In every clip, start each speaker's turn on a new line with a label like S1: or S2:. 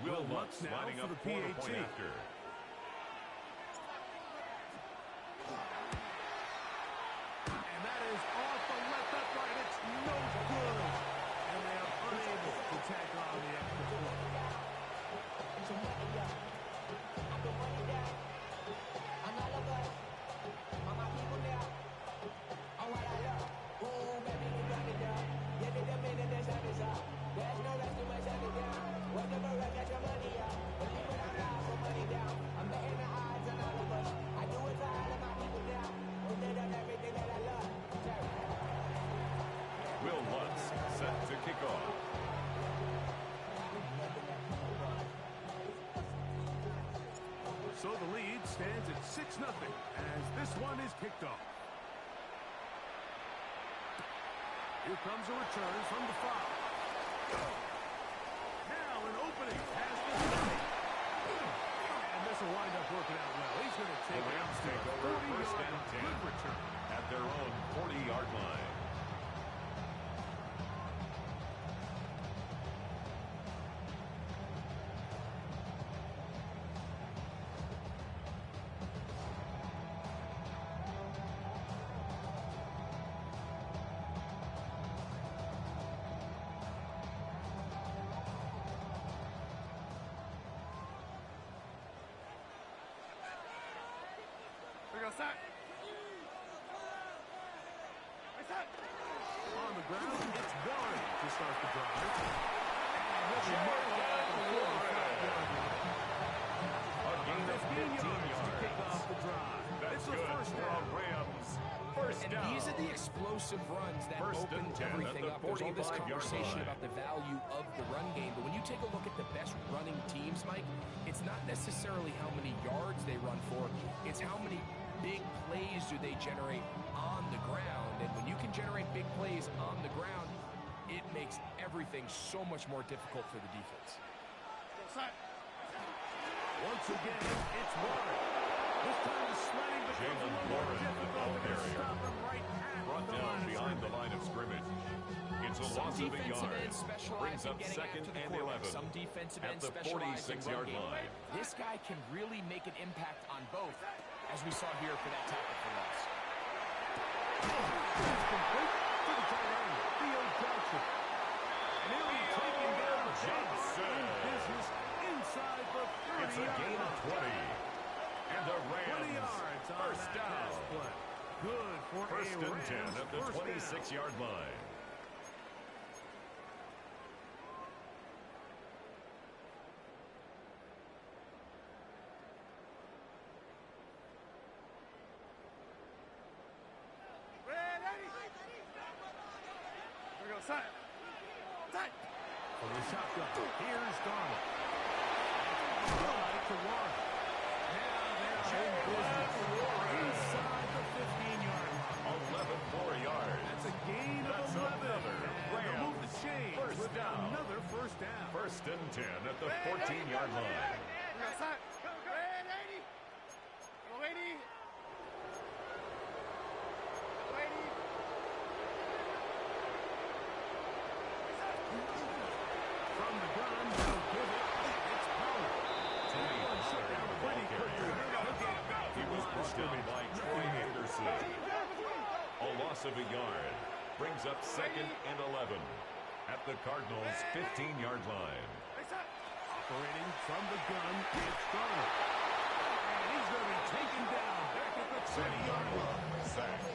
S1: Will Lutz lining up for the point after.
S2: And that is off the left upright. It's no good. And they are unable to tack on the extra point.
S3: There's no rest to my shutting down. Whatever I get your money out. Believe when I die, put money down. I'm betting the odds on all of us. I do it for all of my people now. Who did on everything that I love.
S1: Will Lutz set to kick off.
S2: So the lead stands at 6-0 as this one is kicked off. Here comes a return from the 5. Now an opening past the 30. And this will wind up working out well. He's going to take it out to a 40-yard good return.
S1: At their own 40-yard line.
S2: On the ground, it's gone to start the drive. And a gain of 15 yards to kick off the drive.
S1: That's good for a Rams. First down.
S4: And these are the explosive runs that open everything up. There's all this conversation about the value of the run game, but when you take a look at the best running teams, Mike, it's not necessarily how many yards they run for, it's how many big plays do they generate on the ground. And when you can generate big plays on the ground, it makes everything so much more difficult for the defense.
S2: Once again, it's Warren. This time the sledding becomes a little more difficult to stop him right at
S1: Brought down behind the line of scrimmage. It's a loss of a yard. Brings up second and 11.
S4: Some defensive ends
S1: at the
S4: specialize in
S1: 46-yard line.
S4: This guy can really make an impact on both, as we saw here for that tackle for loss.
S2: It's complete to the tight end, Theo Johnson. And he'll be taking down
S1: Johnson.
S2: in business inside the 30-yard line.
S1: It's a gain of 20. And the
S2: 20
S1: Rams,
S2: yards on
S1: first
S2: that
S1: down.
S2: pass play. Good for
S1: First
S2: a
S1: and 10
S2: Rams
S1: at the
S2: first down.
S1: 26-yard line.
S2: From the shotgun, here's Darnold. Right to Warren. Now they're in business inside the 15-yard line.
S1: 11 more yards.
S2: That's a gain of 11.
S1: Another
S2: And they'll move the
S1: Rams
S2: chains
S1: first
S2: with
S1: down.
S2: another first down.
S1: First and 10 at the 14-yard line.
S2: From the gun, they'll give it. It's Power. Shut down pretty quickly.
S1: He was brought down by Troy Anderson. A loss of a yard. Brings up second and 11 at the Cardinals' 15-yard line.
S2: Operating from the gun, it's Darnold. And he's going to be taken down back at the 30-yard line.
S1: Sacked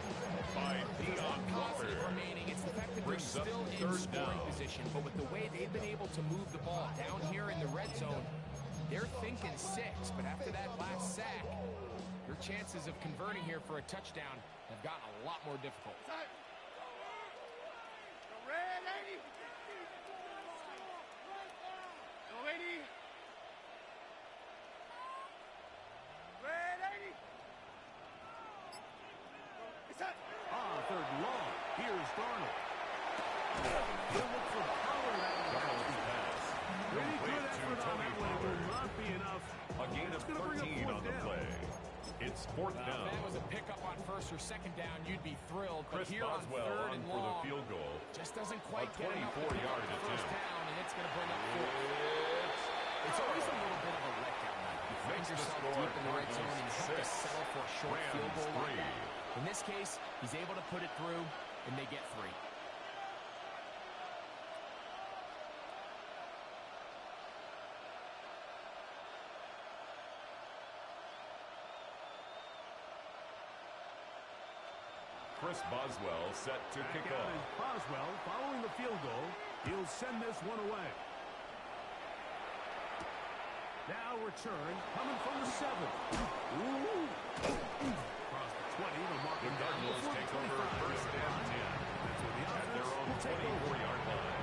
S1: by Deion Walker.
S4: Remaining, it's the fact that they're
S1: Brings up
S4: still in
S1: third
S4: scoring
S1: down.
S4: position, but with the way they've been able to move the ball down here in the red zone, they're thinking 6, but after that last sack, your chances of converting here for a touchdown have gotten a lot more difficult.
S2: On third and long, here's Darnold. He'll look for power out of the pass. Pretty good effort on that one. It will not be enough.
S1: A gain of 13 on the play. It's fourth
S4: If
S1: down.
S4: that was a pickup on first or second down, you'd be thrilled. But
S1: Chris
S4: here on
S1: Boswell
S4: third
S1: on
S4: and
S1: for the
S4: long,
S1: field goal.
S4: just doesn't quite
S1: A
S4: get enough to
S1: 24-yard
S4: pick up the first
S1: attempt.
S4: down, and it's going to bring up fourth.
S1: It's
S4: He's able to put it through, and they get 3.
S1: Chris Boswell set to kick off.
S2: Boswell, following the field goal, he'll send this one away. Now return, coming from the 7. Across the 20, the mark.
S1: The Cardinals take over first and 10 at their own 24-yard line.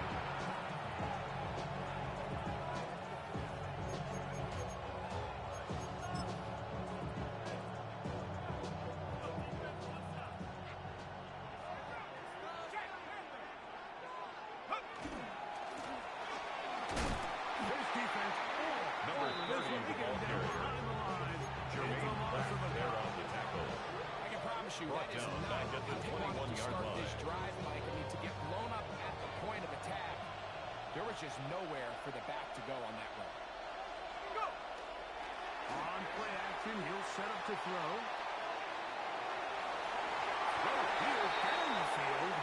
S1: Brought down back at the 21-yard line.
S4: This drive, Mike, I mean, to get blown up at the point of attack, there was just nowhere for the back to go on that run.
S2: Go! On play action, he'll set up to throw. He'll down the field.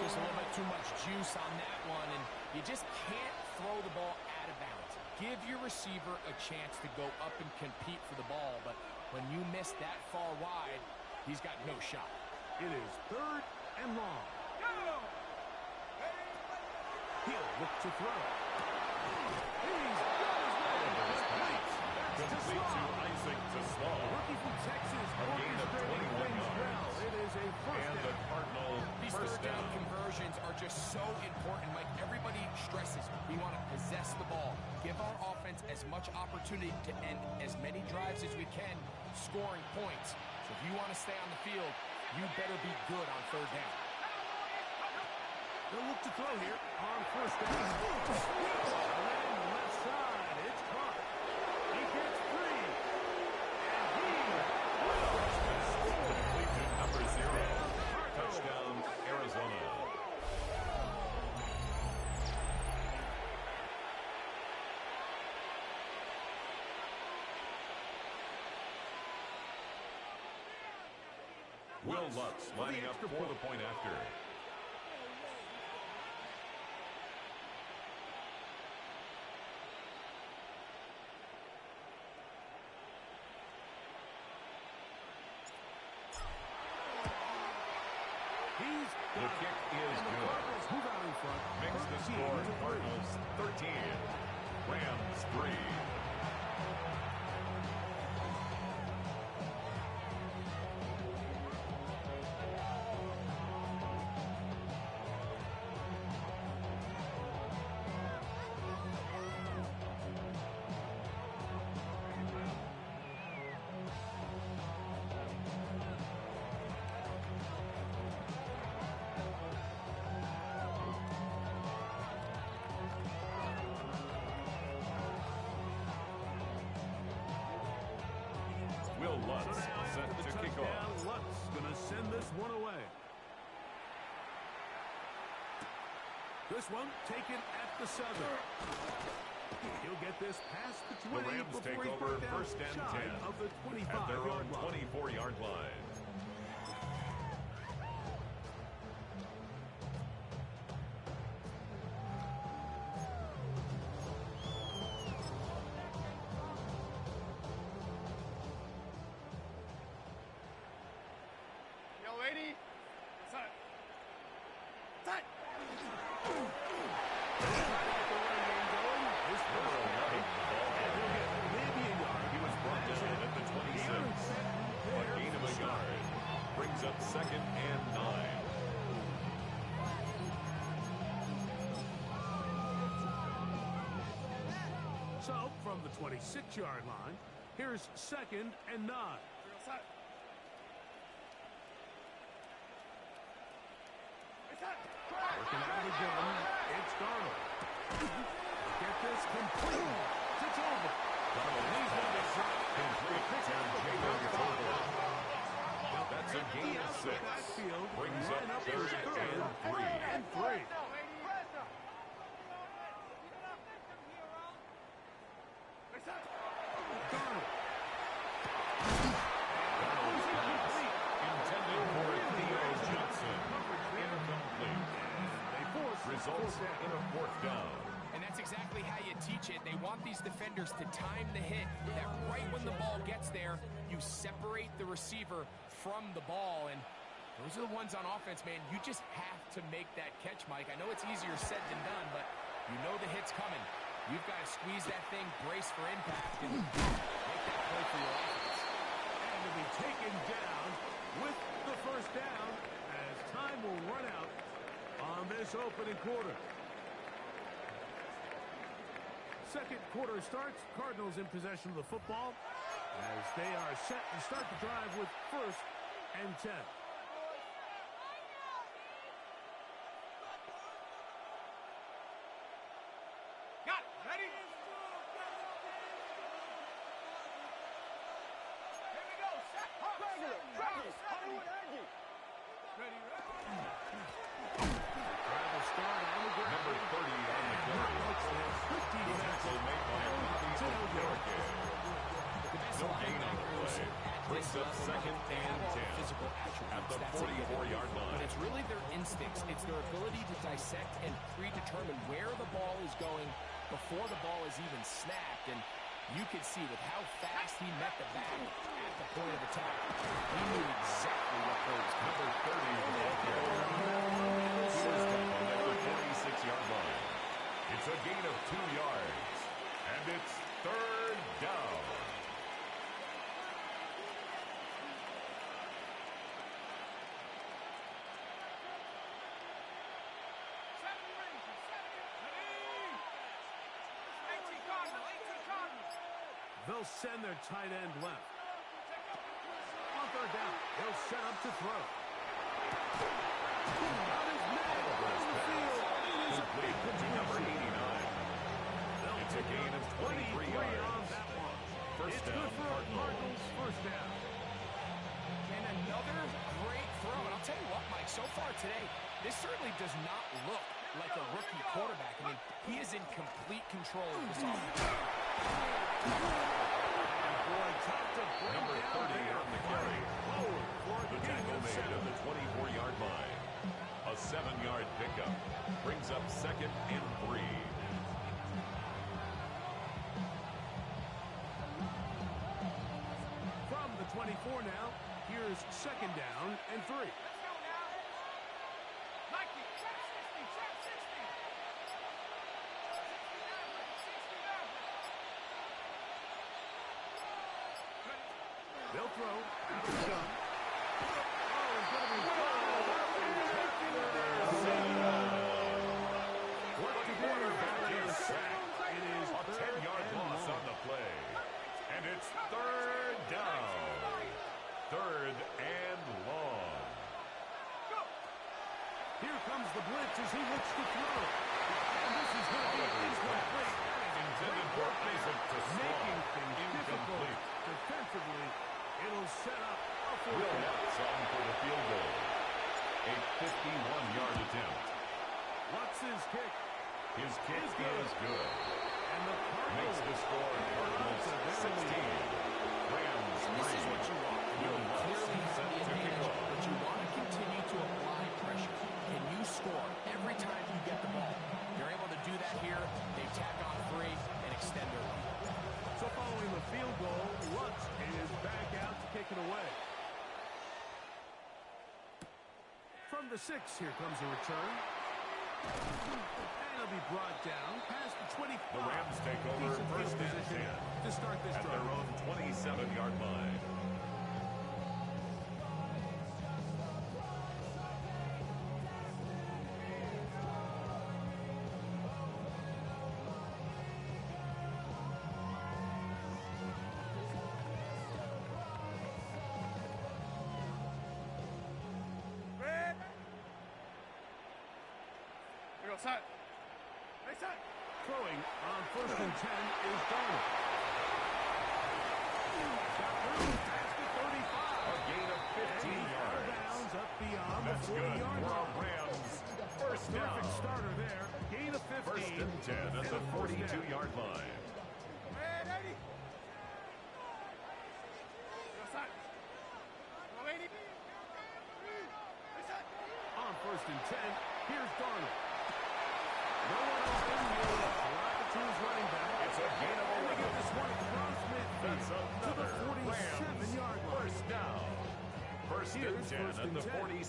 S4: Just a little bit too much juice on that one, and you just can't throw the ball out of bounds. Give your receiver a chance to go up and compete for the ball, but when you miss that far wide, he's got no shot.
S2: It is 3rd and long. He'll look to throw. He's got his man.
S1: Complete to Isaac to Slaw.
S2: Rookie from Texas.
S1: A gain of 21 yards.
S2: It is a first
S1: and the Cardinal
S4: These
S1: first
S4: third down
S1: down.
S4: conversions are just so important, Mike. Everybody stresses we want to possess the ball, give our offense as much opportunity to end as many drives as we can, scoring points. So if you want to stay on the field, you better be good on 3rd down.
S2: They'll look to throw here on 1st down. Around the left side, it's caught. He gets 3.
S1: Complete to number 0. Touchdown, Arizona. Will Lutz lining up for the point after. The kick is good. Makes the score Cardinals 13, Rams 3. Will Lutz set to kick off.
S2: Lutz going to send this one away. This one taken at the 7. He'll get this past the 20.
S1: The Rams take over first and 10
S2: of the 25
S1: at their own 24-yard line. Up 2nd and 9.
S2: So, from the 26-yard line, here's 2nd and 9. Working out again, it's Darnold. Get this complete. It's over.
S1: Darnold complete to Jalen. That's a gain of 6. Brings up 3rd and 3. Darnold results in a 4th down.
S4: And that's exactly how you teach it. They want these defenders to time the hit. That right when the ball gets there, you separate the receiver from the ball. And those are the ones on offense, man. You just have to make that catch, Mike. I know it's easier said than done, but you know the hit's coming. You've got to squeeze that thing, brace for impact, and make that play for your offense.
S2: And to be taken down with the 1st down as time will run out on this opening quarter. 2nd quarter starts. Cardinals in possession of the football as they are set to start the drive with 1st and 10.
S5: Got it. Ready? Here we go. Set. Ready.
S2: Drive will start on the ground.
S1: Number 30 on the carry. The tackle made by Okereke. No gain on the play. Brings up 2nd and 10 at the 44-yard line.
S4: But it's really their instincts. It's their ability to dissect and predetermine where the ball is going before the ball is even snapped. And you could see with how fast he met the back at the point of attack. He knew exactly what play was coming.
S1: Number 30 on the carry. First down at the 46-yard line. It's a gain of 2 yards. And it's 3rd down.
S2: They'll send their tight end left. On 3rd down, they'll set up to throw.
S1: Complete to number 89. It's a gain of 23 yards.
S2: On that one.
S1: First
S2: It's
S1: down,
S2: good for
S1: Cardinals.
S2: Cardinals. 1st down.
S4: And another great throw. And I'll tell you what, Mike, so far today, this certainly does not look like a rookie quarterback. I mean, he is in complete control of this offense.
S1: Number 30 on the carry. The tackle made at the 24-yard line. A 7-yard pickup. Brings up 2nd and 3.
S2: From the 24 now, here's 2nd down and 3. They'll throw. After the jump. Oh, he's going to be fouled.
S1: The quarterback is sacked. It is a 10-yard loss on the play. And it's 3rd down. 3rd and long.
S2: Here comes the blitz as he looks to throw. And this is going to be incomplete.
S1: Intended for Isaac to
S2: Making
S1: slot.
S2: things difficult
S1: Incomplete.
S2: defensively. It'll set up a 4th
S1: Will
S2: down.
S1: Watts on for the field goal. A 51-yard attempt.
S2: Watts's kick.
S1: His kick is good.
S2: And the
S1: Makes the
S2: Cardinals
S1: score Cardinals 16. Rams 3.
S4: This is what you want.
S1: Will Watts
S4: Clearly have
S1: set
S4: the
S1: to kick
S4: advantage,
S1: off.
S4: but you want to continue to apply pressure. Can you score every time you get the ball? They're able to do that here. They tack on 3 and extend their lead.
S2: So following the field goal, Lutz is back out to kick it away. From the 6, here comes a return. And it'll be brought down past the 25.
S1: The Rams take over
S2: Decent
S1: first
S2: field
S1: and
S2: position
S1: 10
S2: to start this
S1: at
S2: drive.
S1: their own 27-yard line.
S5: Set. Hey, set.
S2: Throwing on 1st and 10 is Darnold. Past the 35.
S1: A gain of 15 yards.
S2: Bounds up beyond
S1: That's
S2: the
S1: good
S2: 40-yard
S1: for a
S2: line.
S1: Rams. First down.
S2: Terrific starter there. Gain of 15.
S1: First and 10 at the 42-yard line.
S5: Ready. Set. Ready.
S2: On 1st and 10, here's Darnold.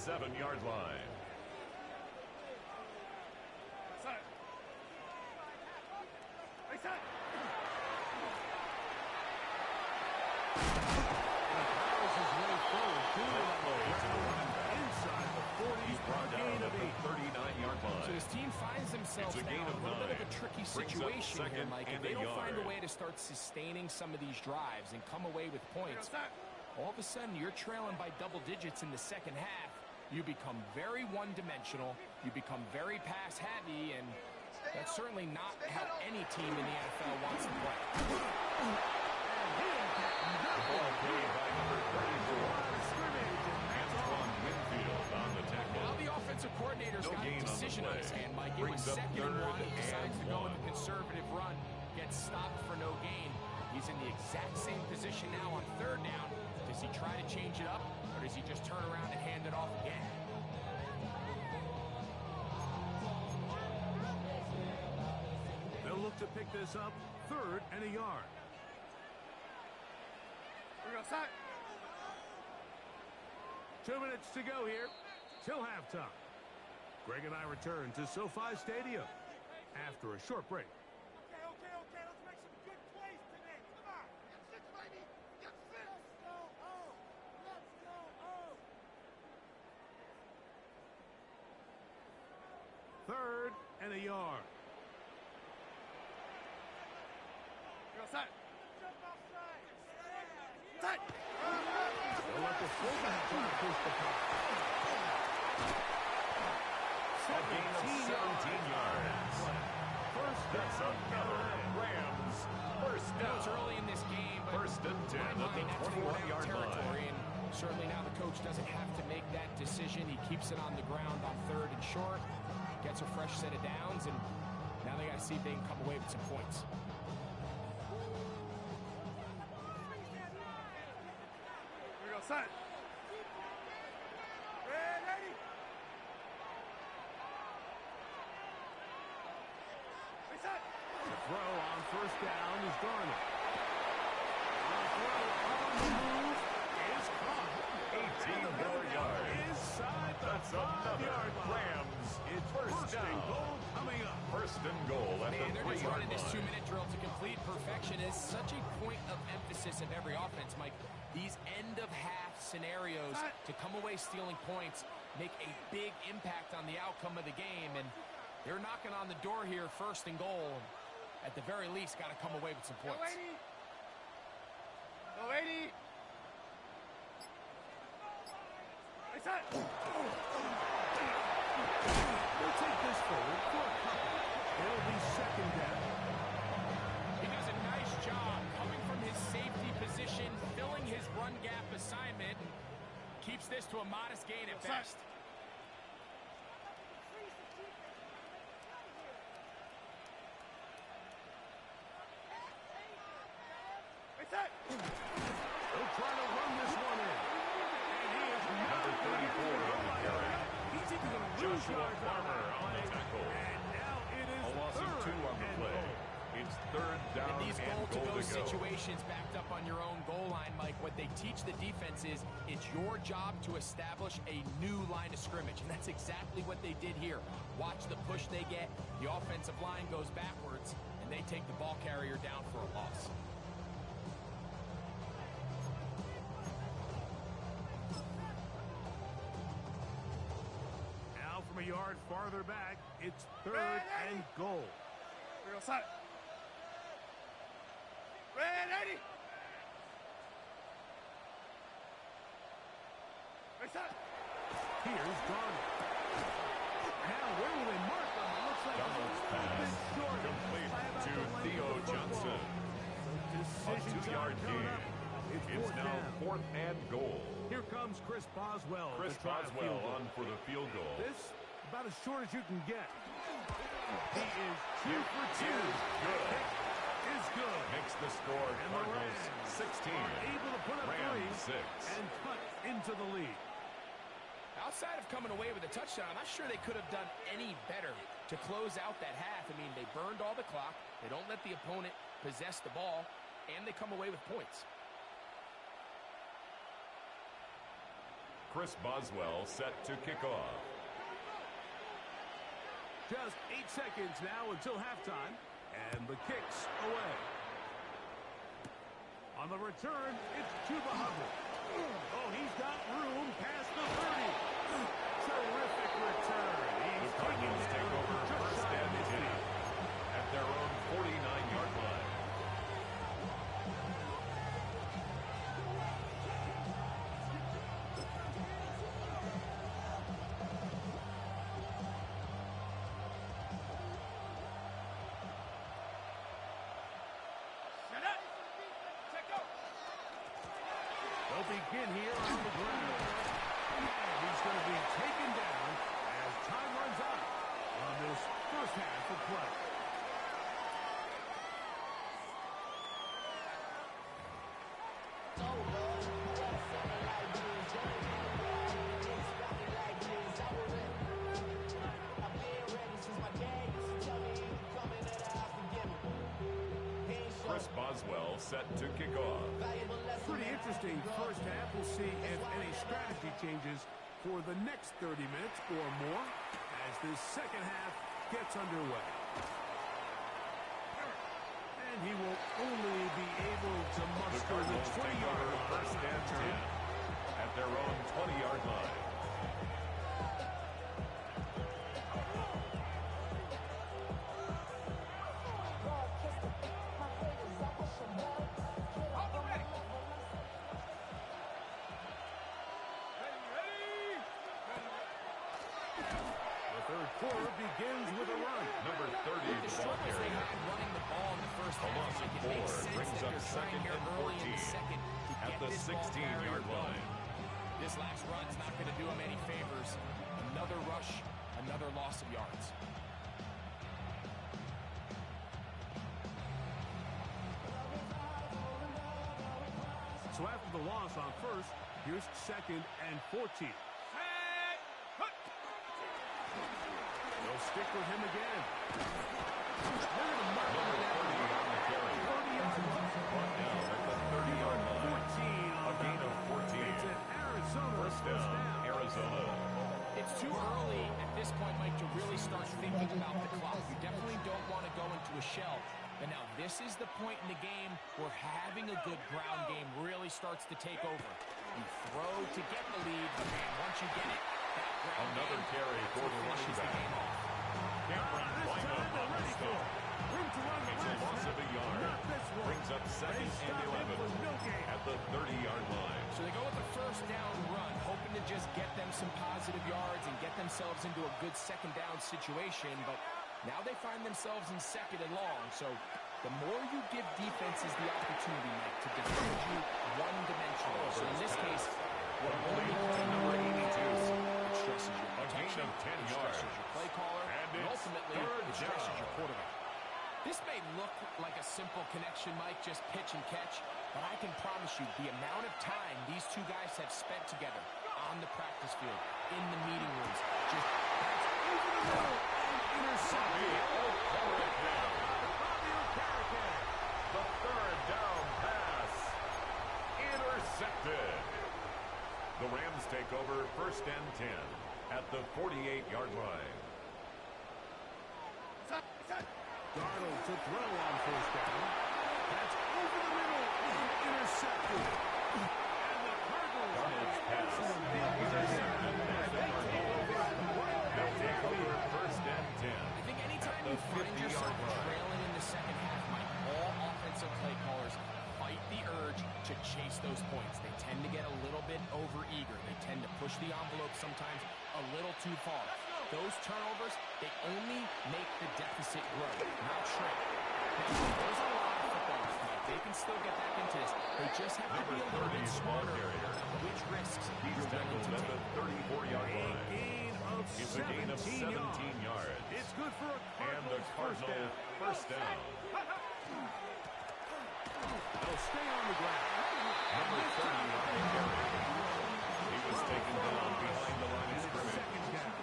S1: 37-yard line.
S5: Outside. Outside.
S2: Powers his way forward to inside the 40.
S1: He's brought down at the 39-yard line.
S4: So his team finds themselves
S1: It's a
S4: now
S1: gain
S4: in a
S1: of
S4: little bit of
S1: 9.
S4: a tricky
S1: Brings up
S4: situation here,
S1: second
S4: Mike. If
S1: and
S4: they
S1: a
S4: don't find a
S1: yard.
S4: way to start sustaining some of these drives and come away with points,
S5: Outside.
S4: all of a sudden you're trailing by double digits in the second half. You become very one-dimensional. You become very pass-heavy, and that's certainly not how any team in the NFL wants to play.
S1: The ball played by number 34. Antoine Winfield on the tackle.
S4: Now the offensive coordinator's
S1: No
S4: got
S1: gain
S4: a
S1: on the
S4: decision on
S1: play.
S4: his hand, Mike. It was
S1: Brings up
S4: second and
S1: third
S4: one. He decides to
S1: and
S4: go with
S1: one.
S4: a conservative run. Gets stopped for no gain. He's in the exact same position now on third down. Does he try to change it up, or does he just turn around and hand it off again?
S2: They'll look to pick this up, 3rd and a yard.
S5: We're outside.
S2: 2 minutes to go here till halftime. Greg and I return to SoFi Stadium after a short break.
S5: Okay. Let's make some good plays today. Come on. Get 6, baby. Get 6. Let's go. Oh. Let's go. Oh.
S2: 3rd and a yard.
S5: We're outside. Jump outside. Tight.
S2: They'll let the fullback try to push the puck.
S1: A gain of 17 yards. That's another Rams first
S4: I know it's
S1: down.
S4: early in this game, but
S1: First and 10
S4: in my
S1: at the
S4: mind, that's
S1: 21-yard
S4: territory,
S1: line.
S4: and certainly now the coach doesn't have to make that decision. He keeps it on the ground on 3rd and short, gets a fresh set of downs, and now they got to see if they can come away with some points.
S5: We're outside. Ready. Outside.
S2: The throw on 1st down is Garner. The throw on the move is caught.
S1: 18 more yards.
S2: Inside the
S1: That's another
S2: 5-yard line.
S1: Rams
S2: It's
S1: first
S2: and
S1: down.
S2: goal coming up.
S1: First and goal at
S4: Man,
S1: the
S4: they're just
S1: 3-yard
S4: running this
S1: line.
S4: 2-minute drill to complete perfection. Is such a point of emphasis of every offense, Mike. These end-of-half scenarios to come away stealing points make a big impact on the outcome of the game, and they're knocking on the door here, 1st and goal. At the very least, got to come away with some
S5: Go,
S4: points.
S5: 80. Go, 80. Outside.
S2: They'll take this forward for a couple. It'll be 2nd down.
S4: He does a nice job coming from his safety position, filling his run gap assignment, and keeps this to a modest gain at best.
S5: Outside.
S2: They'll try to run this one in. And he is
S1: Number 34 on the carry.
S2: He's even going to lose
S1: Joshua
S2: yards
S1: Farmer on the tackle.
S2: And now it is
S1: A loss of 2 on the play. It's 3rd down
S4: In these
S1: and goal
S4: goal-to-go
S1: to go.
S4: situations backed up on your own goal line, Mike, what they teach the defense is it's your job to establish a new line of scrimmage, and that's exactly what they did here. Watch the push they get. The offensive line goes backwards, and they take the ball carrier down for a loss.
S2: Now from a yard farther back, it's 3rd and goal.
S5: We're outside. Ready. Outside.
S2: Here's Garner. Now where will they mark them? It looks like
S1: Donald's
S2: it's a little bit
S1: pass
S2: short.
S1: complete
S2: By about
S1: to
S2: the length
S1: Theo
S2: of the football.
S1: Johnson.
S2: So
S1: A
S2: decision
S1: 2-yard
S2: time coming
S1: gain.
S2: up. It's
S1: It's
S2: 4th
S1: now
S2: down.
S1: 4th and goal.
S2: Here comes Chris Boswell.
S1: Chris
S2: to try a
S1: Boswell
S2: field goal.
S1: on for the field goal.
S2: This about as short as you can get. He is 2 for 2.
S1: Is good.
S2: Is good.
S1: Makes the score
S2: And the
S1: Cardinals
S2: Rams
S1: 16.
S2: are able to put up
S1: Rams
S2: 3
S1: 6.
S2: and cut into the lead.
S4: Outside of coming away with a touchdown, I'm not sure they could have done any better to close out that half. I mean, they burned all the clock. They don't let the opponent possess the ball, and they come away with points.
S1: Chris Boswell set to kick off.
S2: Just 8 seconds now until halftime, and the kick's away. On the return, it's to the Hubble. Oh, he's got room past the 30. Terrific return.
S1: The Cardinals take over first and 10 at their own 49-yard line.
S2: They'll begin here on the ground. He's going to be taken down as time runs out on this first half of play.
S1: Chris Boswell set to kick off.
S2: Pretty interesting first half. We'll see if any strategy changes for the next 30 minutes or more as this second half gets underway. And he will only be able to muster the 20-yard line.
S1: First and 10 at their own 20-yard line.
S2: Third quarter begins with a run.
S1: Number 30, the ball carrier.
S4: Running the ball in the first
S1: A loss
S4: half.
S1: of
S4: It makes
S1: 4
S4: sense
S1: brings
S4: that
S1: up
S4: they're
S1: second
S4: trying here
S1: and
S4: early in
S1: 14
S4: the second to
S1: at
S4: get
S1: the
S4: this ball
S1: 16-yard
S4: carrier
S1: line.
S4: This last run's not going to do him any favors. Another rush, another loss of yards.
S2: So after the loss on first, here's second and 14. They'll stick with him again.
S1: Number 30 on the carry.
S2: 30 yards.
S1: Brought down at the 30-yard line.
S2: 14
S1: A gain of 14.
S2: It's an Arizona
S1: First down, Arizona.
S4: It's too early at this point, Mike, to really start thinking about the clock. You definitely don't want to go into a shell. But now this is the point in the game where having a good ground game really starts to take over. You throw to get the lead, but man, once you get it, that ground
S1: Another
S4: game
S1: carry for the running
S4: finishes the
S1: back.
S4: game off.
S1: Cameron lined up on the stop.
S2: Room to run the
S1: It's a
S2: last
S1: loss of a
S2: half.
S1: yard.
S2: Not this one.
S1: Brings up second
S2: They
S1: and
S2: stop him
S1: 11
S2: for no gain.
S1: at the 30-yard line.
S4: So they go with the first down run, hoping to just get them some positive yards and get themselves into a good second down situation. But now they find themselves in second and long. So the more you give defenses the opportunity, Mike, to defend you one-dimensionally. So in this case, what only number 82 it stresses your protection,
S1: of 10
S4: it
S1: yards.
S4: stresses your play caller,
S1: And
S4: and
S1: it's
S4: ultimately
S1: third
S4: it stresses
S1: down.
S4: your quarterback. This may look like a simple connection, Mike, just pitch and catch, but I can promise you the amount of time these two guys have spent together on the practice field, in the meeting rooms, just that's over the middle and intercepted.
S1: The third down pass. Intercepted. The Rams take over first and 10 at the 48-yard line.
S2: Darnold to throw on first down. That's over the middle and intercepted. And the Cardinals.
S1: Darnold's pass intercepted as the Cardinals. They'll take over first and 10.
S4: I think anytime
S1: the
S4: you find
S1: 50-yard
S4: yourself
S1: line.
S4: trailing in the second half, Mike, all offensive play callers fight the urge to chase those points. They tend to get a little bit overeager. They tend to push the envelope sometimes a little too far. Those turnovers, they only make the deficit grow, not shrink. Now, there's a lot of footballers, Mike. They can still get back into this. They just have to be a little bit smarter about which risks
S1: He's
S4: you're willing
S1: tackled
S4: to
S1: at the
S4: take.
S1: 34-yard line.
S2: Gain of
S1: It's a gain of 17 yards.
S2: It's good for a
S1: And the
S2: Cardinals
S1: Cardinal first down.
S2: They'll stay on the ground.
S1: Number 30 on the carry. He was taken down behind the line of scrimmage.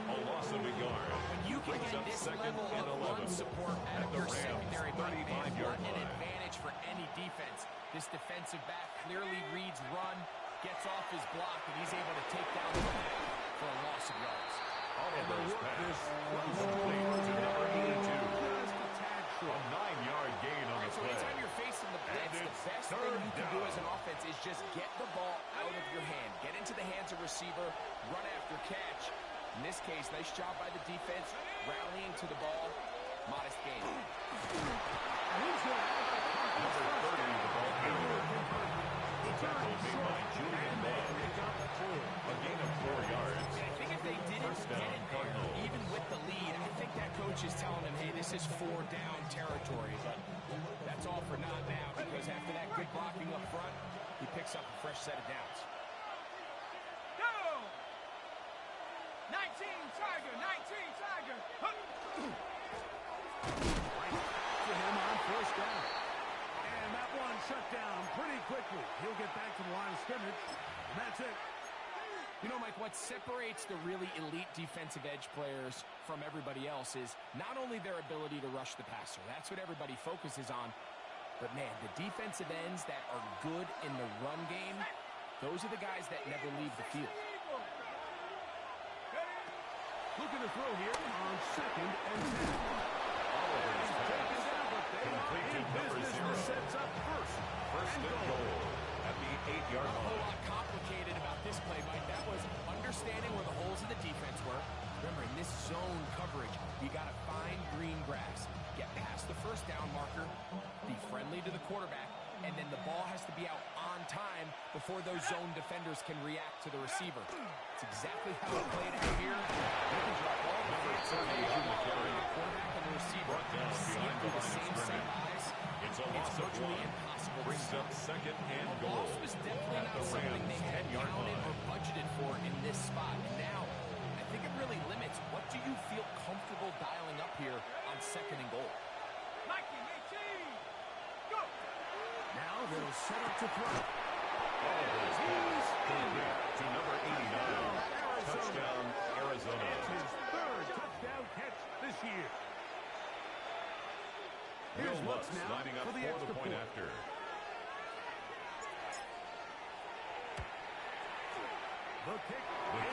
S1: A loss of a yard.
S4: When you can
S1: Brings
S4: get
S1: up
S4: this
S1: second
S4: level
S1: and
S4: of
S1: 11
S4: run support
S1: at
S4: out of
S1: the
S4: your
S1: Rams'
S4: secondary, Mike, man,
S1: 35-yard
S4: what an
S1: line.
S4: advantage for any defense. This defensive back clearly reads run, gets off his block, and he's able to take down the back for a loss of yards.
S1: Oliver's pass complete to number 82. A 9-yard gain on the
S4: So
S1: play.
S4: anytime you're facing the blitz, the best thing you can do as an offense is just get the ball out of your hand. Get into the hands of receiver, run after catch. In this case, nice job by the defense, rallying to the ball. Modest gain.
S1: Number 30, the ball carrier. The tackle made by Julian Love. A gain of 4 yards.
S4: I think if they didn't
S1: First
S4: get
S1: down,
S4: it there,
S1: Cardinals.
S4: even with the lead, I think that coach is telling them, hey, this is 4-down territory. But that's all for naught now, because after that good blocking up front, he picks up a fresh set of downs.
S5: Go! 19 Tiger, 19 Tiger.
S2: To him on first down. And that one shut down pretty quickly. He'll get back to the line of scrimmage. And that's it.
S4: You know, Mike, what separates the really elite defensive edge players from everybody else is not only their ability to rush the passer. That's what everybody focuses on. But, man, the defensive ends that are good in the run game, those are the guys that never leave the field.
S2: Looking to throw here on 2nd and 10.
S1: Oliver's pass complete to number 0.
S2: Sets up first.
S1: First and goal at the 8-yard
S4: A whole
S1: line.
S4: lot complicated about this play, Mike. That was understanding where the holes in the defense were. Remember, in this zone coverage, you got to find green grass, get past the first down marker, be friendly to the quarterback, and then the ball has to be out on time before those zone defenders can react to the receiver. It's exactly how it played out here. You can drop all the
S1: Number 30,
S4: the
S1: carry.
S4: quarterback and the receiver.
S1: Brought down
S4: See
S1: behind
S4: it
S1: the
S4: through the
S1: line of
S4: same set of
S1: scrimmage.
S4: eyes.
S1: It's a
S4: It's
S1: loss of
S4: virtually
S1: 1.
S4: impossible to
S1: Brings
S4: stop.
S1: up 2nd and
S4: A
S1: goal
S4: loss was definitely
S1: at
S4: not
S1: the
S4: something they
S1: Rams'
S4: had
S1: 10-yard
S4: counted or
S1: line.
S4: budgeted for in this spot. And now, I think it really limits what do you feel comfortable dialing up here on 2nd and goal.
S5: Mikey, 18. Go!
S2: Now they'll set up to throw.
S1: Oliver's pass complete to number 89. Touchdown, Arizona.
S2: His 3rd touchdown catch this year.
S1: Will
S2: Here's
S1: Lutz
S2: what's now
S1: lining up
S2: for the
S1: for
S2: extra
S1: the point
S2: point.
S1: after.
S2: The kick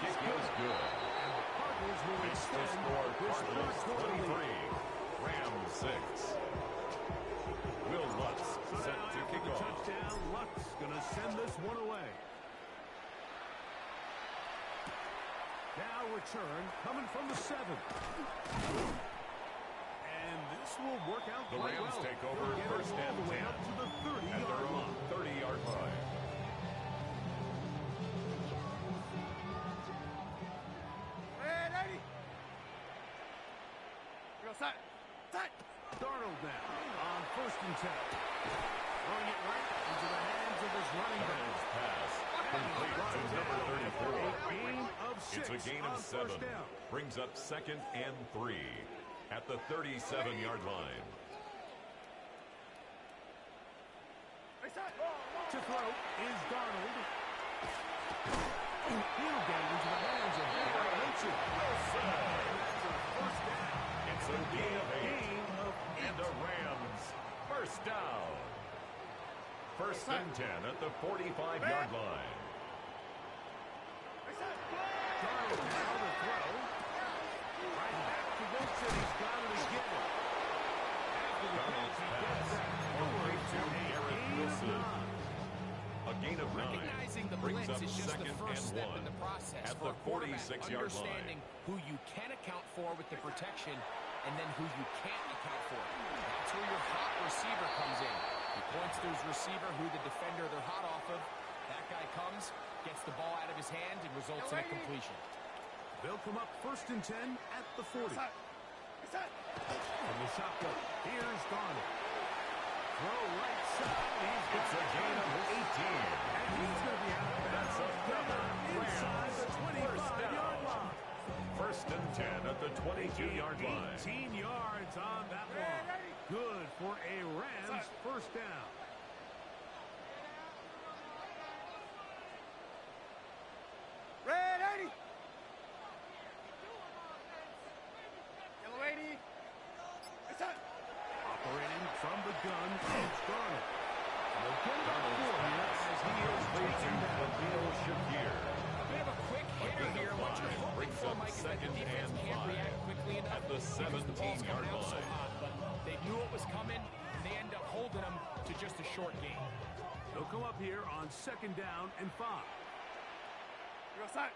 S1: is good.
S2: And the Cardinals will
S1: Makes the
S2: extend
S1: score
S2: this
S1: Cardinals
S2: third-quarter lead.
S1: 23, Rams 6. Will Lutz
S2: So
S1: set
S2: now
S1: to
S2: after
S1: kick
S2: the
S1: off.
S2: touchdown, Lutz going to send this one away. Now return coming from the 7. And this will work out
S1: The
S2: quite
S1: Rams
S2: well.
S1: take over
S2: They'll get it
S1: first
S2: all
S1: and
S2: the way
S1: 10
S2: up to the
S1: at their
S2: 30-yard
S1: own
S2: line.
S1: 30-yard line.
S5: Red 80. Go side. Side.
S2: Darnold now on 1st and 10. Throwing it right into the hands of his running back.
S1: Darnold's pass complete to number 34.
S2: Gain of 6
S1: It's a gain
S2: on
S1: of 7.
S2: first down.
S1: Brings up 2nd and 3 at the 37-yard line.
S2: To throw is Darnold. He'll get it into the hands of Barry Winston. First down.
S1: It's a gain of 8.
S2: Gain of 8.
S1: And the Rams first down. First and 10 at the 45-yard line.
S2: Darnold now to throw. Right back to Wilson. He's got it again. After the
S1: Darnold's
S2: catch, he
S1: pass
S2: gets that
S1: complete to
S2: forward.
S1: Garrett
S2: Gain of
S1: Wilson.
S2: 9.
S1: A gain of 9
S4: Recognizing the
S1: brings
S4: blitz
S1: up
S4: is just the
S1: 2nd
S4: first
S1: and
S4: step
S1: 1
S4: in the process
S1: at
S4: for
S1: the
S4: a quarterback,
S1: 46-yard
S4: understanding
S1: line.
S4: who you can account for with the protection and then who you can't account for. That's where your hot receiver comes in. He points to his receiver, who the defender they're hot off of. That guy comes, gets the ball out of his hand, and results in a completion.
S2: They'll come up 1st and 10 at the 40. From the shotgun, here's Darnold. Throw right side.
S1: It's a gain of 18.
S2: And he's going to be out of
S1: That's
S2: bounds.
S1: another
S2: Inside the
S1: Rams first
S2: 25-yard
S1: down.
S2: line.
S1: First and 10 at the 22-yard line.
S2: 18 yards on that one. Good for a Rams first down.
S5: Red 80. Yellow 80.
S2: Operating from the gun, it's Darnold. They'll get it up
S1: Darnold's
S2: for him
S1: pass
S2: as
S4: A bit of a quick hitter here. What you're hoping for, Mike, is that the defense can't react quickly enough
S1: at the
S4: because the ball's coming
S1: 17-yard
S4: out so
S1: line.
S4: hot. But they knew it was coming, and they end up holding them to just a short game.
S2: They'll come up here on 2nd down and 5.
S5: Go side.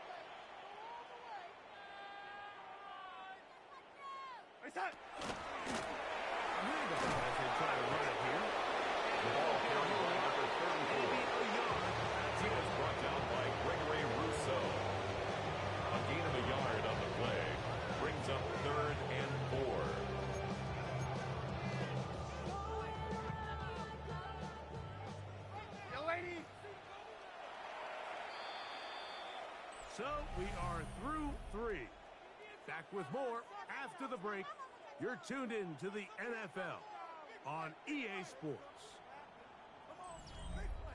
S5: Right side.
S2: Handoff as they try to run it here.
S1: The ball carried by number 34. He was brought down by Gregory Rousseau. A gain of a yard on the play. Brings up 3rd and 4.
S5: Young lady.
S2: So we are through 3. Back with more after the break. You're tuned in to the NFL on EA Sports.
S5: Come on. Big play.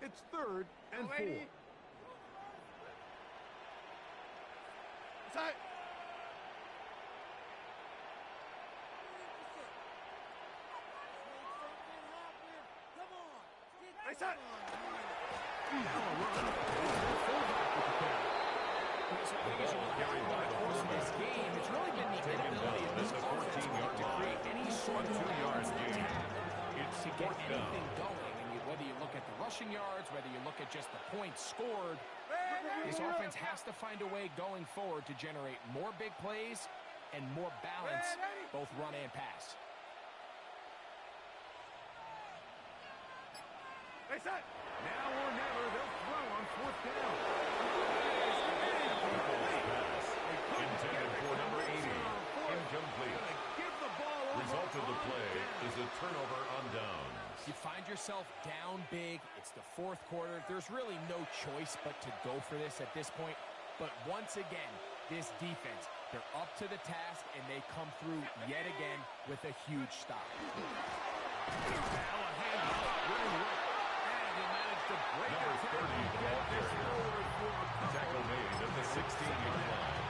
S2: It's 3rd and 4.
S5: Lady. Side. Right side.
S2: Now a run. Fullback with the carry.
S4: So I think as you look at the course of this game, it's really been the inability of this offense to create any sort of balance in attack to get anything going. And whether you look at the rushing yards, whether you look at just the points scored, this offense has to find a way going forward to generate more big plays and more balance, both run and pass.
S5: Right side.
S2: Now or never, they'll throw on 4th down.
S1: Intended for number 80. Incomplete.
S2: Give the ball over.
S1: Result of the play
S2: down.
S1: is a turnover on downs.
S4: You find yourself down big. It's the 4th quarter. There's really no choice but to go for this at this point. But once again, this defense, they're up to the task, and they come through yet again with a huge stop.
S2: Now a handoff. Running right. And he managed to break
S1: Number
S2: a
S1: 30, the ball
S2: this
S1: carrier.
S2: forward for a couple.
S1: Tackle made at the 16-yard line.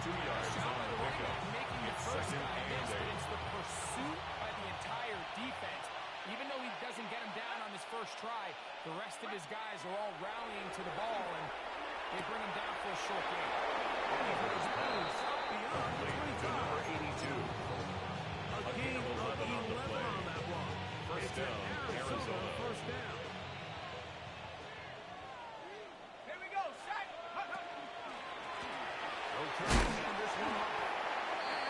S1: 2 yards
S4: Job
S1: on
S4: by
S1: the
S4: the running
S1: pickup.
S4: back making the
S1: It's
S4: first
S1: 2nd
S4: guy
S1: and
S4: miss, but
S1: 8.
S4: it's the pursuit by the entire defense. Even though he doesn't get him down on his first try, the rest of his guys are all rallying to the ball, and they bring him down for a short game.
S2: Those moves up beyond the
S1: Lead to
S2: 25.
S1: number 82.
S2: A
S1: A
S2: gain of 11
S1: on the play.
S2: on that one.
S1: First
S2: It's an
S1: down,
S2: Arizona
S1: Arizona.
S2: first down.
S5: Here we go. Side.
S2: No turning on this one.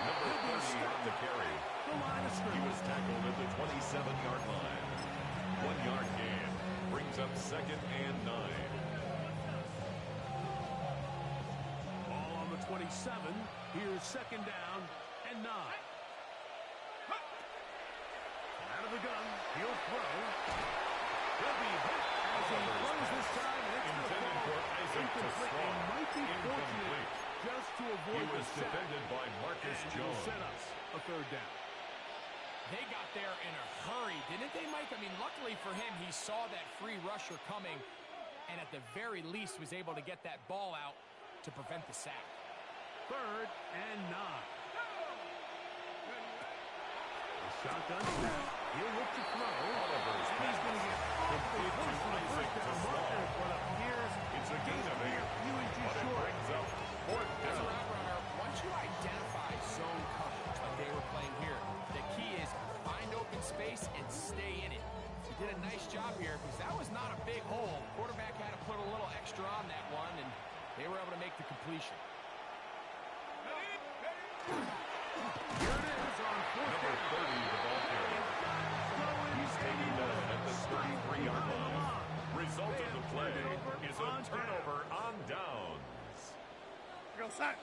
S1: Number 30 on the carry.
S2: The line of
S1: He
S2: scrimmage.
S1: was tackled at the 27-yard line. 1 yard gain. Brings up 2nd and 9.
S2: Ball on the 27. Here's 2nd down and 9. Out of the gun. He'll throw. He'll be hit as he throws this time. And it's going to
S1: Intended for
S2: fall
S1: Isaac to
S2: incomplete.
S1: Straw.
S2: It might be fortunate
S1: Incomplete.
S2: just to
S1: He
S2: avoid the
S1: was
S2: sack.
S1: defended by Marcus
S2: And he'll
S1: Jones.
S2: set us a 3rd down.
S4: They got there in a hurry, didn't they, Mike? I mean, luckily for him, he saw that free rusher coming, and at the very least was able to get that ball out to prevent the sack.
S2: 3rd and 9. The shotgun snap. He'll look to throw.
S1: Oliver's
S2: And he's going to get awfully
S1: complete
S2: close to the
S1: to
S2: first
S1: Isaac
S2: down
S1: to
S2: marker.
S1: Straw.
S2: What appears
S1: It's a gain of 8,
S2: few inches
S1: but it
S2: short.
S1: brings up 4th
S4: As a
S1: down.
S4: route runner, once you identify zone coverage like they were playing here, the key is find open space and stay in it. He did a nice job here because that was not a big hole. Quarterback had to put a little extra on that one, and they were able to make the completion.
S2: Here it is on 4th
S1: Number
S2: down.
S1: 30, the ball carrier. He's taking down at the 33-yard line. Result of the play is a turnover on downs.
S5: Go side.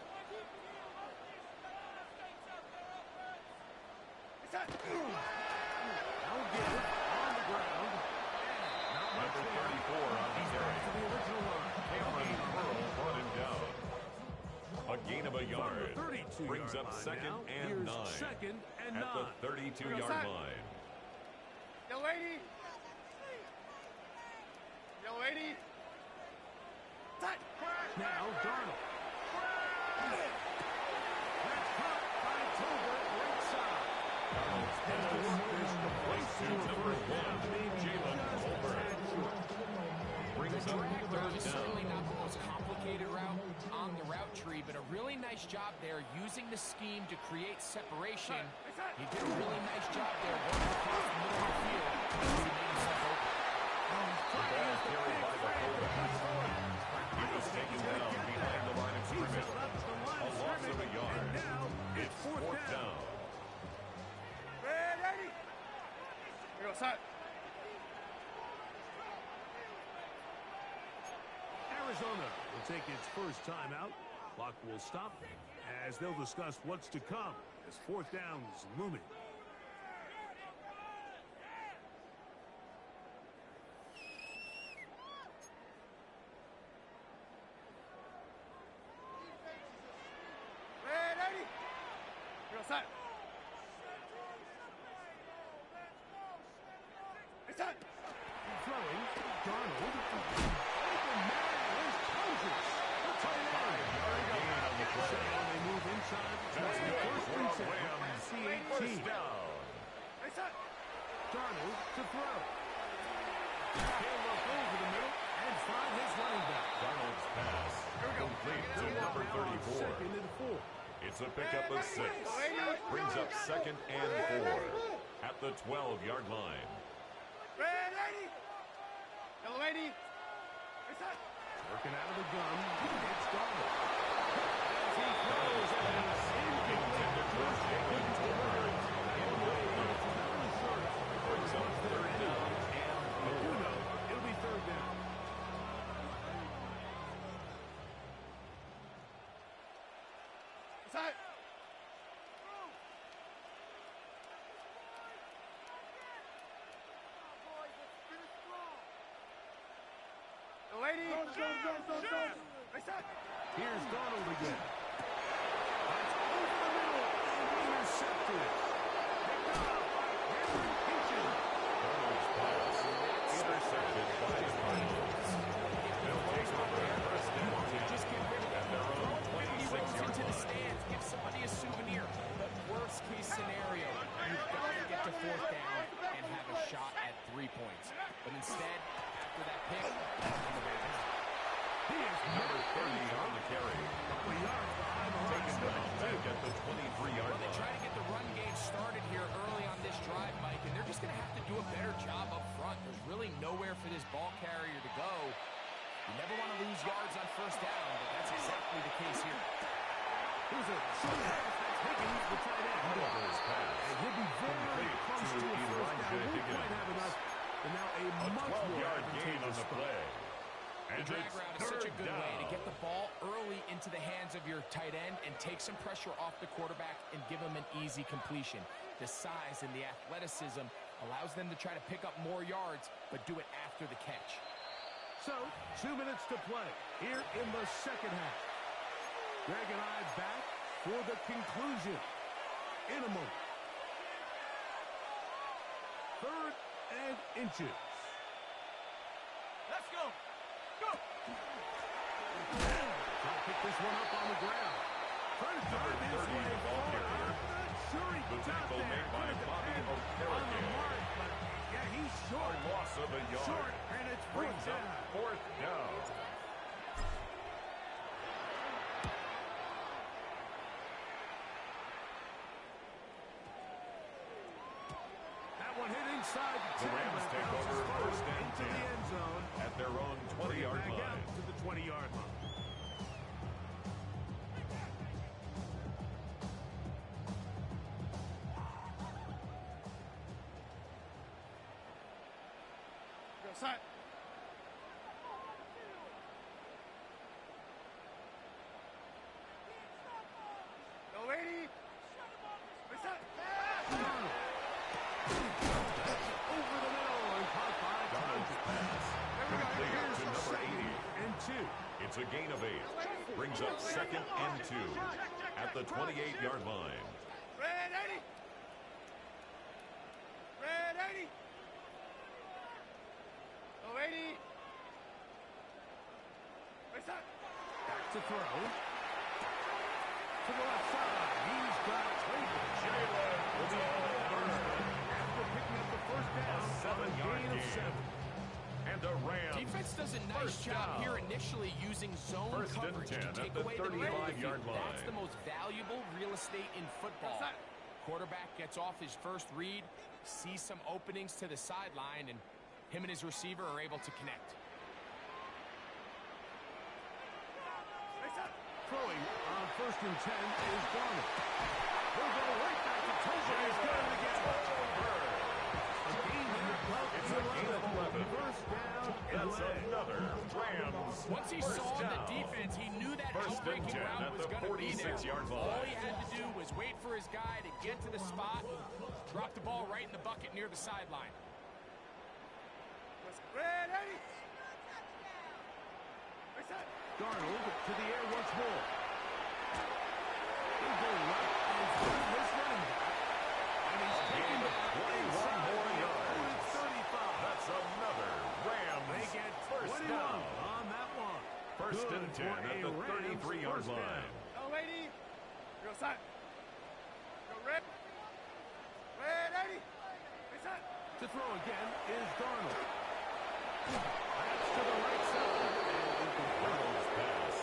S5: Side.
S2: I'll get it on the ground. Not much
S1: Number
S2: there.
S1: 34 on the carry.
S2: To the original line.
S1: Cameron Pearl brought him down. A gain of a
S2: From the
S1: yard.
S2: 32-yard
S1: Brings up
S2: line
S1: 2nd
S2: now.
S1: and
S2: Here's
S1: 9.
S2: 2nd and 9.
S1: At the 32-yard
S5: Side.
S1: line.
S5: Young lady. Young lady. Side.
S2: Now Darnold. That's caught by Tolbert right side.
S1: third down. Jalen Colbert brings up third down.
S4: Certainly not the most complicated route on the route tree, but a really nice job there using the scheme to create separation. He did a really nice job there working across the middle of the field. He made himself open.
S1: The ball carried by the fullback. He was taken down behind the line of scrimmage. A loss of a yard. It's fourth down.
S5: Ready? Here goes set.
S2: Arizona will take its first timeout. Clock will stop as they'll discuss what's to come as fourth down's looming.
S5: Ready? Here goes set. It's set.
S2: Throwing, Darnold. Open man, there's Moses. The tight end. They move inside. That's the first and 10 at the 18.
S5: It's set.
S2: Darnold to throw. He'll look over the middle and find his running back.
S1: Darnold's pass complete to number 34.
S2: Second and 4.
S1: It's a pickup of 6. Brings up second and 4 at the 12-yard line.
S5: Ready? Yellow lady. It's set.
S2: Working out of the gun. It's Darnold. As he throws
S1: Intended for Jalen Colbert. Brings up third down and 4.
S2: It'll be third down.
S5: It's set. Yellow lady. It's set.
S2: Here's Darnold again. That's over the middle and intercepted. Picked up by Henry Kitchen.
S1: Darnold's pass intercepted by Cardinals. They'll take over first and 10
S4: Just get rid of
S1: at their own
S4: He rolls
S1: 26-yard
S4: into the
S1: line.
S4: stands, give somebody a souvenir. But worst case scenario, you've got to get to fourth down and have a shot at 3 points. But instead, after that pick, that's on the Ravens.
S2: He is
S1: Number 30 on the carry. Taken down back at the 23-yard
S4: They try
S1: line.
S4: to get the run game started here early on this drive, Mike, and they're just going to have to do a better job up front. There's really nowhere for this ball carrier to go. You never want to lose yards on first down, but that's exactly the case here.
S2: Here's a short pass. That's Higgins, the tight end.
S1: His pass
S2: And he'll be very close to a first down. Won't quite have enough. And now a much more
S1: 12-yard gain on
S2: advantageous
S1: the
S2: spot.
S1: play.
S4: The
S1: And
S4: drag
S1: it's
S4: route is such a
S1: third
S4: good way to
S1: down.
S4: get the ball early into the hands of your tight end and take some pressure off the quarterback and give him an easy completion. The size and the athleticism allows them to try to pick up more yards, but do it after the catch.
S2: So, 2 minutes to play here in the second half. Greg and I back for the conclusion in a moment. Third and inches.
S5: Let's go. Go.
S2: Trying to pick this one up on the ground. Trying to drive this
S1: 30
S2: one in
S1: ball
S2: forward.
S1: carrier.
S2: I'm not sure he
S1: The
S2: got
S1: tackle
S2: there.
S1: made by
S2: Could've
S1: Bobby
S2: been
S1: O'Carrick.
S2: on the mark, but yeah, he's
S1: A
S2: short.
S1: loss of a yard.
S2: Short, and it's
S1: Brings
S2: fourth
S1: up
S2: down.
S1: fourth down.
S2: That one hit inside
S1: The
S2: 10,
S1: Rams
S2: but
S1: take
S2: bounces
S1: over
S2: forward
S1: first and
S2: into
S1: 10
S2: the end zone.
S1: at their own
S2: Bring it
S1: 20-yard
S2: back
S1: line.
S2: out to the 20-yard line.
S5: Go set. Yellow lady. It's set.
S2: Darnold. Over the middle and caught by
S1: Darnold's
S2: Thompson.
S1: pass complete
S2: Here's
S1: to number
S2: second
S1: 80.
S2: and 2.
S1: It's a gain of 8. Brings up second and 2 at the 28-yard line.
S5: Red 80. Red 80. Yellow lady. It's set.
S2: Back to throw. To the left side. He's got Cleveland. After picking up the first down on a gain of 7.
S1: And the Rams.
S4: Defense does a nice job here initially using zone coverage to take away the
S1: 35-yard line.
S4: That's the most valuable real estate in football. Quarterback gets off his first read, sees some openings to the sideline, and him and his receiver are able to connect.
S2: Throwing on 1st and 10 is Darnold. He'll go right back to Tozer. He's got it again. A gain of 11. First down.
S1: That's another Rams.
S4: Once he saw the defense, he knew that outbreaking route was going to be there. All he had to do was wait for his guy to get to the spot, drop the ball right in the bucket near the sideline.
S2: Darnold to the air once more. He'll go right and through this running back. And he's taken down
S1: 21 more yards.
S2: 35.
S1: That's another Rams.
S2: They get
S1: first
S2: 21
S1: down.
S2: on that one.
S1: First
S2: Good
S1: and 10
S2: for
S1: at
S2: a
S1: the
S2: Rams
S1: 33-yard
S2: first
S1: line.
S2: down.
S5: Go, lady. Go, son. Go, rip. Ready. Hey, son.
S2: To throw again is Darnold. That's to the right side.
S1: Darnold's pass.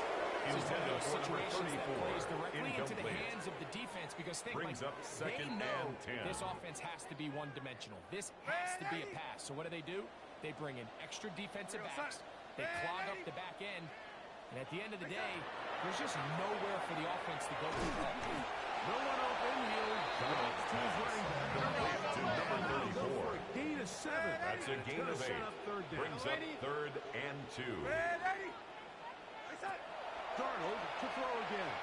S4: This is one of those
S1: Intended for number
S4: situations that
S1: 34.
S4: plays directly into the
S1: Incomplete.
S4: hands of the defense because
S1: Brings up
S4: they
S1: second
S4: know
S1: and 10.
S4: this offense has to be one-dimensional. This has to be a pass. So what do? They bring in extra defensive backs. They clog up the back end. And at the end of the day, there's just nowhere for the offense to go with the ball.
S2: No one open. He'll drops to his running back.
S1: To number 34.
S2: Gain of 7.
S1: That's a gain
S2: Gonna
S1: of 8.
S2: set up third down.
S1: Brings up 3rd and 2.
S5: Ready. Hey, son.
S2: Darnold to throw again.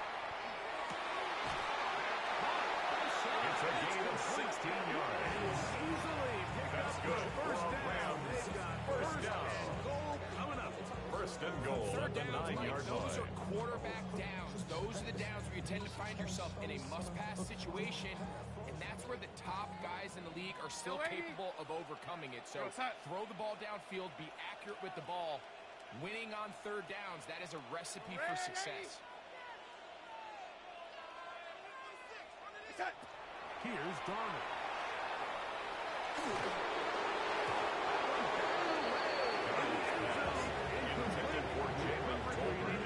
S1: It's a gain of 16 yards.
S2: Easily picked
S1: That's
S2: up
S1: good
S2: the
S1: for
S2: first
S1: our
S2: down.
S1: Rams.
S2: They've got
S1: First down.
S2: and goal coming up.
S1: First and goal at
S4: Third
S1: the
S4: downs, Mike,
S1: 9-yard
S4: those
S1: line.
S4: are quarterback downs. Those are the downs where you tend to find yourself in a must-pass situation, and that's where the top guys in the league are still capable of overcoming it. So throw the ball downfield, be accurate with the ball. Winning on third downs, that is a recipe for success.
S2: Here's Darnold.
S1: Intended for Jalen Tolbert.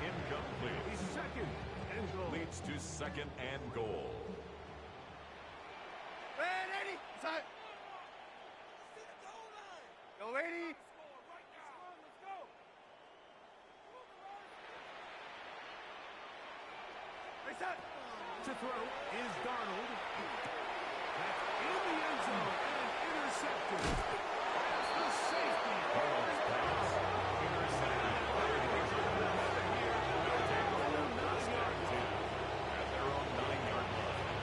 S1: Incomplete.
S2: He's second and goal.
S1: Leads to 2nd and goal.
S5: Ready. Son. Go, lady. Hey, son.
S2: To throw is Darnold. That's in the end zone and intercepted. That's the safety.
S1: Darnold's pass. Intercepted. They'll take over first and 10 at their own 9-yard line.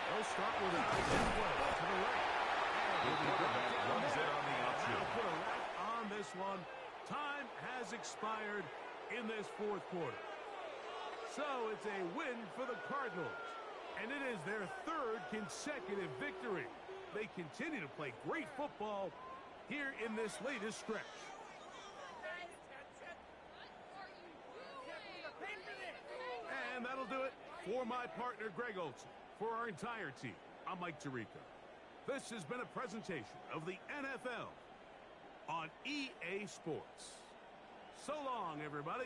S2: They'll start with an option play to the right.
S1: The quarterback runs it on the option.
S2: Now put a wrap on this one. Time has expired in this fourth quarter. So it's a win for the Cardinals. And it is their 3rd consecutive victory. They continue to play great football here in this latest stretch. And that'll do it for my partner, Greg Olson. For our entire team, I'm Mike Tirico. This has been a presentation of the NFL on EA Sports. So long, everybody.